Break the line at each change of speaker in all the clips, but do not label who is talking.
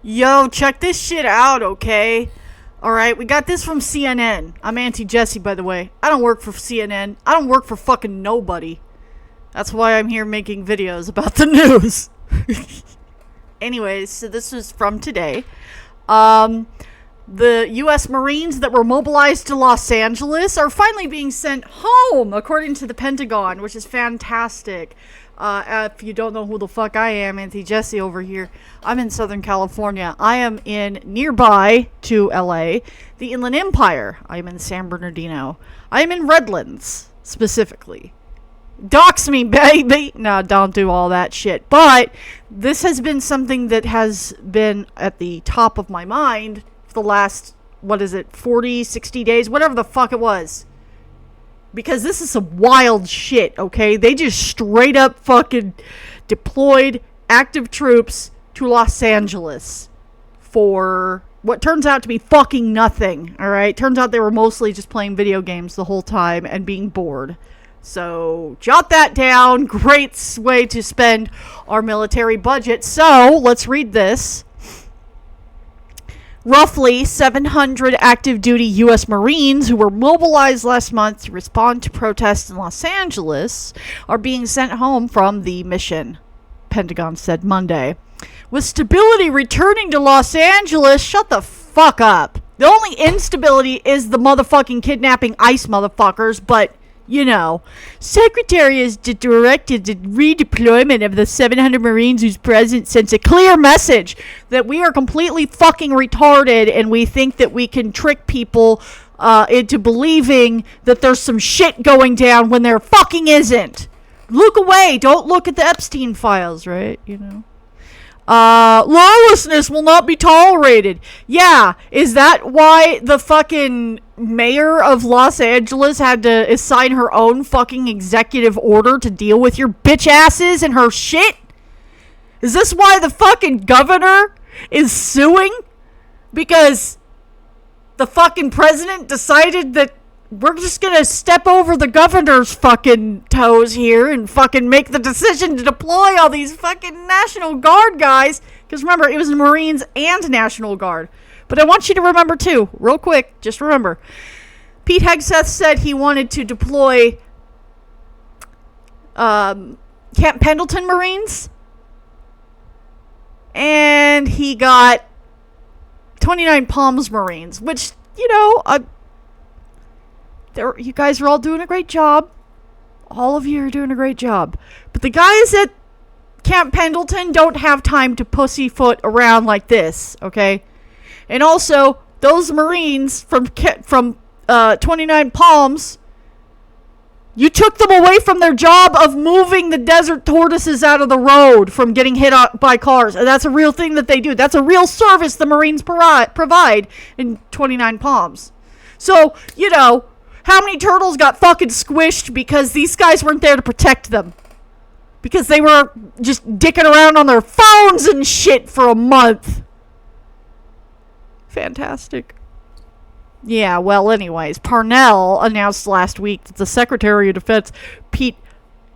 Yo, check this shit out, okay? Alright, we got this from CNN. I'm Auntie Jessie, by the way. I don't work for CNN. I don't work for fucking nobody. That's why I'm here making videos about the news. Anyways, so this was from today. The U.S. Marines that were mobilized to Los Angeles are finally being sent home, according to the Pentagon, which is fantastic. If you don't know who the fuck I am, Auntie Jessie over here, I'm in Southern California. I am in nearby to LA, the Inland Empire. I'm in San Bernardino. I am in Redlands, specifically. Dox me, baby! No, don't do all that shit. But this has been something that has been at the top of my mind for the last, 40, 60 days? Whatever the fuck it was. Because this is some wild shit, okay? They just straight up fucking deployed active troops to Los Angeles for what turns out to be fucking nothing, alright? Turns out they were mostly just playing video games the whole time and being bored. So, jot that down. Great way to spend our military budget. So, let's read this. Roughly 700 active duty U.S. Marines who were mobilized last month to respond to protests in Los Angeles are being sent home from the mission, Pentagon said Monday. With stability returning to Los Angeles, shut the fuck up. The only instability is the motherfucking kidnapping ICE motherfuckers, but, you know, Secretary has directed the redeployment of the 700 Marines whose presence sends a clear message that we are completely fucking retarded and we think that we can trick people into believing that there's some shit going down when there fucking isn't. Look away. Don't look at the Epstein files, right? You know. Lawlessness will not be tolerated. Yeah, is that why the fucking mayor of Los Angeles had to assign her own fucking executive order to deal with your bitch asses and her shit? Is this why the fucking governor is suing? Because the fucking president decided that we're just gonna step over the governor's fucking toes here and fucking make the decision to deploy all these fucking National Guard guys. Because remember, it was the Marines and National Guard. But I want you to remember too, real quick, just remember. Pete Hegseth said he wanted to deploy Camp Pendleton Marines. And he got Twentynine Palms Marines, which, you know, you guys are all doing a great job. All of you are doing a great job. But the guys at Camp Pendleton don't have time to pussyfoot around like this, okay? And also, those Marines from Twentynine Palms, you took them away from their job of moving the desert tortoises out of the road from getting hit by cars. And that's a real thing that they do. That's a real service the Marines provide in Twentynine Palms. So, you know, how many turtles got fucking squished because these guys weren't there to protect them? Because they were just dicking around on their phones and shit for a month. Fantastic. Yeah, well, anyways, Parnell announced last week that the Secretary of Defense, Pete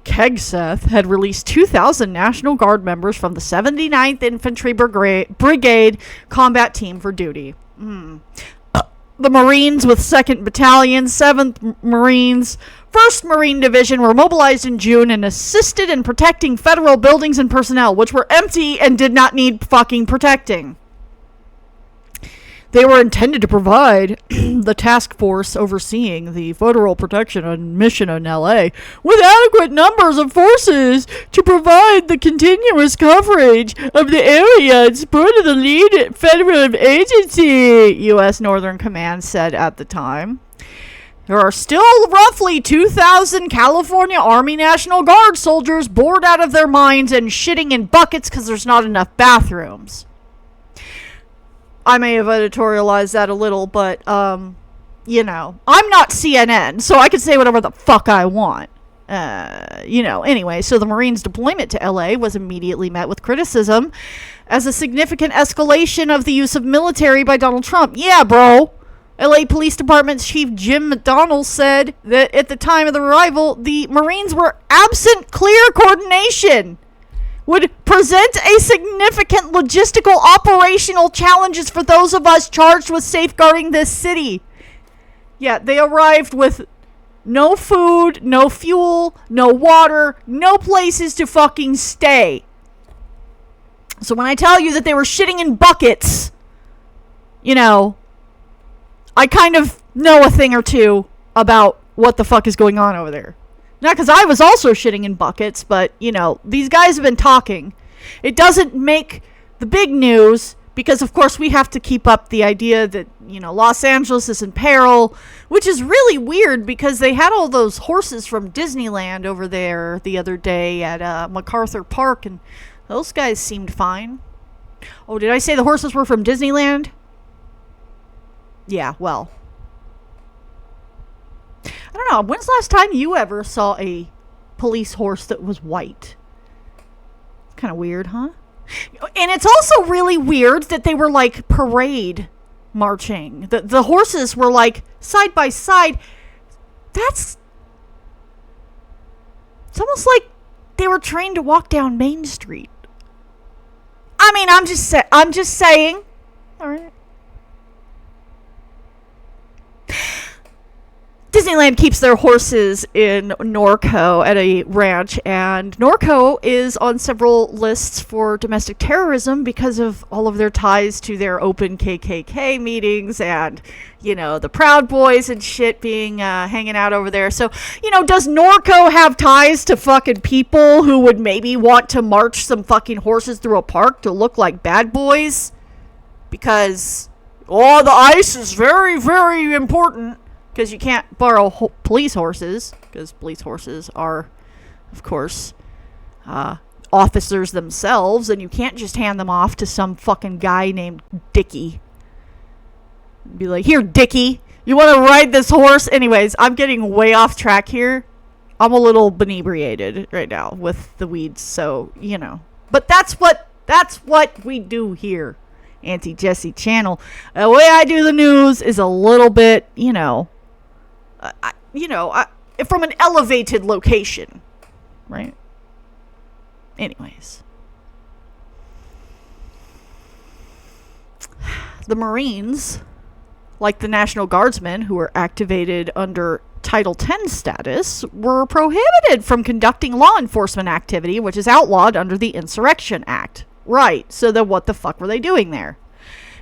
Hegseth, had released 2,000 National Guard members from the 79th Infantry Brigade combat team for duty. The Marines with 2nd Battalion, 7th Marines, 1st Marine Division were mobilized in June and assisted in protecting federal buildings and personnel, which were empty and did not need fucking protecting. They were intended to provide the task force overseeing the federal protection and mission in LA with adequate numbers of forces to provide the continuous coverage of the area in support of the lead federal agency, U.S. Northern Command said at the time. There are still roughly 2,000 California Army National Guard soldiers bored out of their minds and shitting in buckets because there's not enough bathrooms. I may have editorialized that a little, but, you know, I'm not CNN, so I can say whatever the fuck I want. You know, anyway, so the Marines' deployment to LA was immediately met with criticism as a significant escalation of the use of military by Donald Trump. Yeah, bro. LA Police Department Chief Jim McDonnell said that at the time of the arrival, the Marines were absent clear coordination would present a significant logistical operational challenges for those of us charged with safeguarding this city. Yeah, they arrived with no food, no fuel, no water, no places to fucking stay. So when I tell you that they were shitting in buckets, you know, I kind of know a thing or two about what the fuck is going on over there. Not because I was also shitting in buckets, but, you know, these guys have been talking. It doesn't make the big news because, of course, we have to keep up the idea that, you know, Los Angeles is in peril, which is really weird because they had all those horses from Disneyland over there the other day at MacArthur Park, and those guys seemed fine. Oh, did I say the horses were from Disneyland? Yeah, well, I don't know. When's the last time you ever saw a police horse that was white? Kind of weird, huh? And it's also really weird that they were like parade marching. The horses were like side by side. It's almost like they were trained to walk down Main Street. I mean, I'm just saying. All right. Disneyland keeps their horses in Norco at a ranch, and Norco is on several lists for domestic terrorism because of all of their ties to their open KKK meetings and, you know, the Proud Boys and shit being hanging out over there. So, you know, does Norco have ties to fucking people who would maybe want to march some fucking horses through a park to look like bad boys? Because, oh, the ice is very, very important. Because you can't borrow police horses, because police horses are, of course, officers themselves, and you can't just hand them off to some fucking guy named Dickie. Be like, here, Dickie, you want to ride this horse? Anyways, I'm getting way off track here. I'm a little inebriated right now with the weeds, so, you know. But that's what we do here, Auntie Jessie channel. The way I do the news is a little bit, you know, from an elevated location, right? Anyways. The Marines, like the National Guardsmen who were activated under Title 10 status, were prohibited from conducting law enforcement activity, which is outlawed under the Insurrection Act. Right, so then what the fuck were they doing there?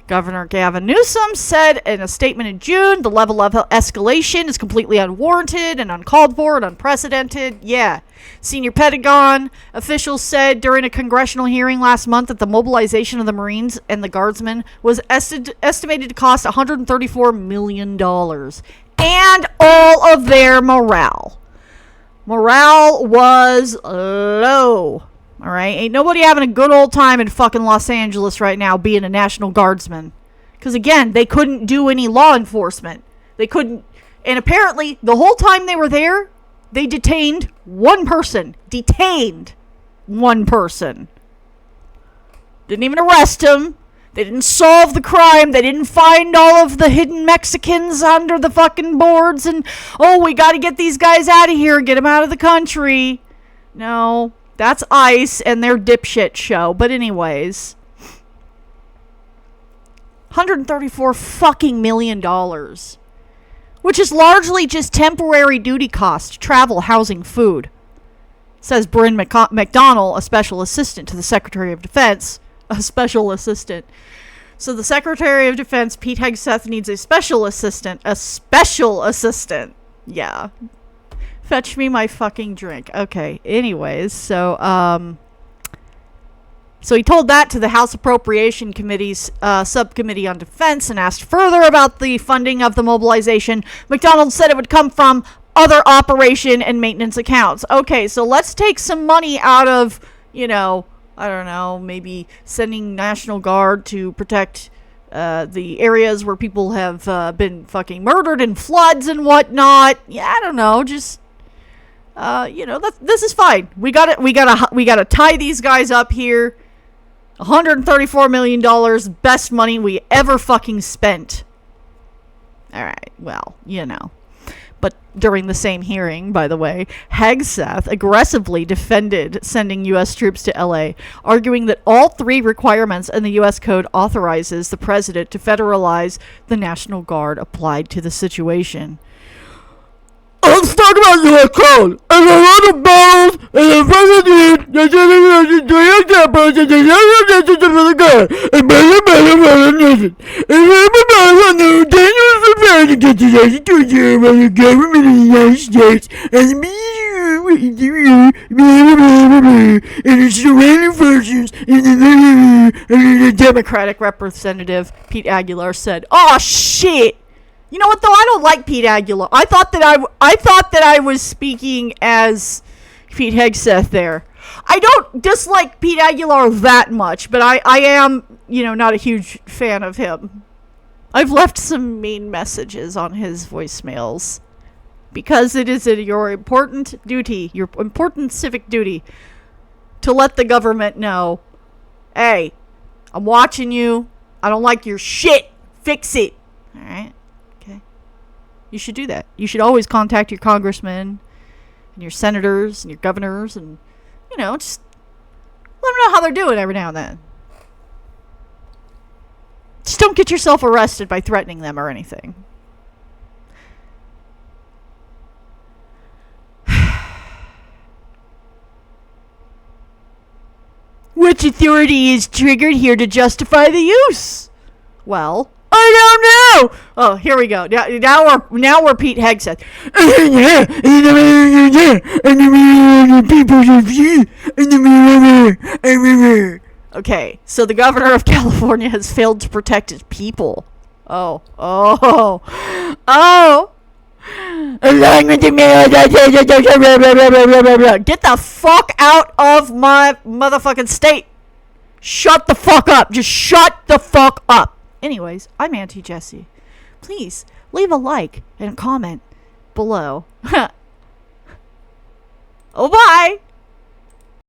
Governor Gavin Newsom said in a statement in June, the level of escalation is completely unwarranted and uncalled for and unprecedented. Yeah. Senior Pentagon officials said during a congressional hearing last month that the mobilization of the Marines and the Guardsmen was estimated to cost $134 million. And all of their morale. Morale was low. All right, ain't nobody having a good old time in fucking Los Angeles right now being a National Guardsman. Because again, they couldn't do any law enforcement. They couldn't, and apparently the whole time they were there, they detained one person. Detained one person. Didn't even arrest him. They didn't solve the crime. They didn't find all of the hidden Mexicans under the fucking boards and, oh, we gotta get these guys out of here, get them out of the country. No. That's ICE and their dipshit show. But anyways, $134 fucking million, which is largely just temporary duty costs, travel, housing, food, says Bryn McDonnell, a special assistant to the Secretary of Defense. A special assistant. So the Secretary of Defense, Pete Hegseth, needs a special assistant. A special assistant. Yeah. Fetch me my fucking drink. Okay, anyways, so he told that to the House Appropriation Committee's Subcommittee on Defense and asked further about the funding of the mobilization. McDonald said it would come from other operation and maintenance accounts. Okay, so let's take some money out of, you know, I don't know, maybe sending National Guard to protect the areas where people have been fucking murdered in floods and whatnot. Yeah, I don't know, just... this is fine. We gotta tie these guys up here. $134 million, best money we ever fucking spent. All right, well, you know. But during the same hearing, by the way, Hegseth aggressively defended sending U.S. troops to L.A., arguing that all 3 requirements in the U.S. Code authorizes the president to federalize the National Guard applied to the situation.
Let's talk about your code. And a lot of battles, and the president, the God, and nation. And everybody on the dangerous affair to get the Constitution by the government of the United States and the surrounding functions in the
Democratic Representative Pete Aguilar said, "Oh shit! You know what though? I don't like Pete Aguilar. I thought that I was speaking as Pete Hegseth there. I don't dislike Pete Aguilar that much, but I am, not a huge fan of him. I've left some mean messages on his voicemails because it is your important duty, your important civic duty, to let the government know, hey, I'm watching you. I don't like your shit. Fix it. All right? Okay. You should do that. You should always contact your congressmen and your senators and your governors and, just let them know how they're doing every now and then. Just don't get yourself arrested by threatening them or anything. Which authority is triggered here to justify the use? Well, I don't know. Oh, here we go. Now we're Pete Hegseth. Okay, so the governor of California has failed to protect his people. Oh. Get the fuck out of my motherfucking state. Shut the fuck up. Just shut the fuck up. Anyways, I'm Auntie Jessie. Please leave a like and a comment below. Oh, bye.